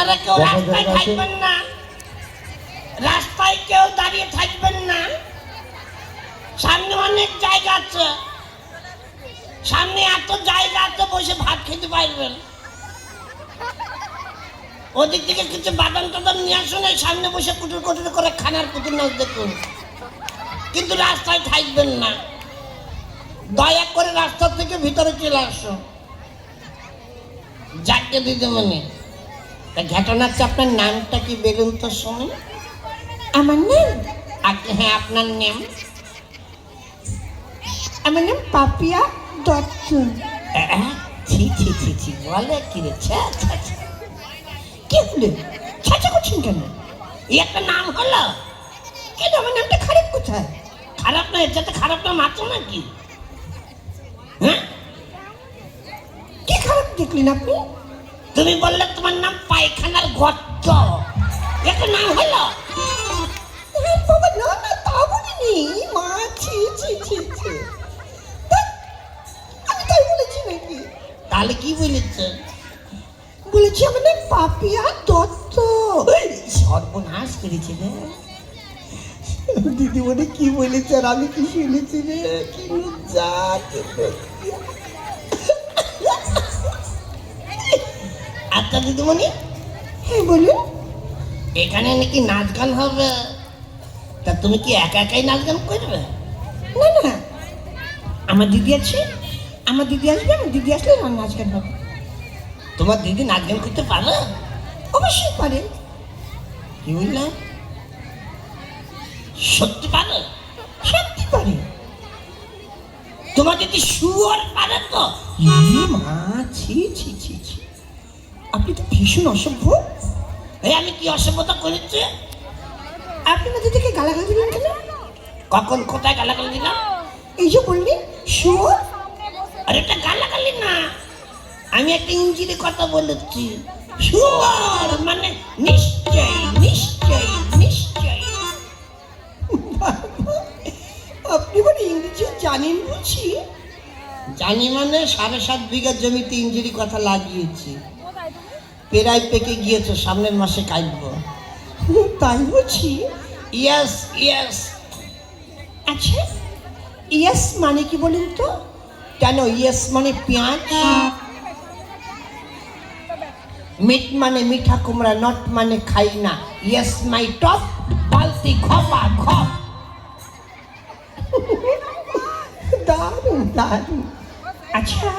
আপনারা কেউ রাস্তায় থাকবেন না, রাস্তায় কেউ দাঁড়িয়ে থাকবেন না। সামনে অনেক জায়গা আছে, সামনে এত জায়গা আছে, বসে ভাত খেতে পারবেন। ওদিক থেকে কিছু বাদাম টাদাম নিয়ে আসুন, সামনে বসে কুটুর কুটুর করে খানার পুতুল নাচ দেখুন, কিন্তু রাস্তায় থাকবেন না। দয়া করে রাস্তা থেকে ভিতরে চলে আসো। যাকে দিদিমণি, ঘটনা হচ্ছে আপনার নামটা কি বেলুন তো শুনি। আমার নাম? হ্যাঁ, আপনার নাম? আমার নাম পাপিয়া দত্ত। ছি ছি ছি ছি, বলে কি রে? কি হলো, ছাঁচা করছেন কেন? এই একটা নাম হলো, কিন্তু আমার নামটা খারাপ কোথায়? খারাপ না, এর যাতে খারাপ নাম আছে নাকি? হ্যাঁ, কি খারাপ দেখলেন আপনি? তুমি বললে তোমার নাম পায়খানার গর্ত, একটা নাম হলো। বাবা না না, তা বলিনি মা, ছি ছি ছি ছি, আমি তাই বলেছি নাকি? তাহলে কি বলেছে? বলেছি আমার নাম পাপিয়া দত্ত। সর্বনাশ করেছে রে দিদিমণি, কি বলেছে আর আমি কি শুনেছি রে? কি আচ্ছা দিদিমণি, হ্যাঁ বলুন। এখানে নাকি নাচ গান হবে, তা তুমি কি একা একাই নাচ গান করবে? না না, আমার দিদি আছে, আমার দিদি আসবে, আমার দিদি আসলে নাচ গান হবে। তোমার দিদি নাচ গান করতে পারে? অবশ্যই পারে। কি বললে? সত্যি পারে? সত্যি পারে। তোমার দিদি শুয়োর পারে তো? মা, ছি ছি ছি ছি, আপনি তো ভীষণ অসভ্য। আমি কি অসভ্যতা করেছি? আপনি না দিদিকে গালাগালি দিলেন কেন? কখন কোথায় গালাগালি দিলাম? এই যে বললেন শুয়োর। আরে এটা গালাগালি না, আমি একটা ইঞ্জিনের কথা বলেছি। শুয়োর মানে নিশ্চয়ই নিশ্চয়ই নিশ্চয়ই। আপনি মানে ইংরেজি জানেন বুঝি? জানি মানে 7.5 বিঘা জমিতে ইঞ্জিরি কথা লাগিয়েছি, পেরাই পেকে গিয়েছে, সামনের মাসে কাটবো। তাই বুঝি? Yes yes. আচ্ছা, ইয়েস মানে কি বলুন তো? কেন? ইয়েস মানে পেঁয়াজ, মিট মানে মিঠা কুমড়া, নট মানে খাই না, ইয়েস মাই টপ, বালতি খপা খপ। দারুণ দারুণ। আচ্ছা,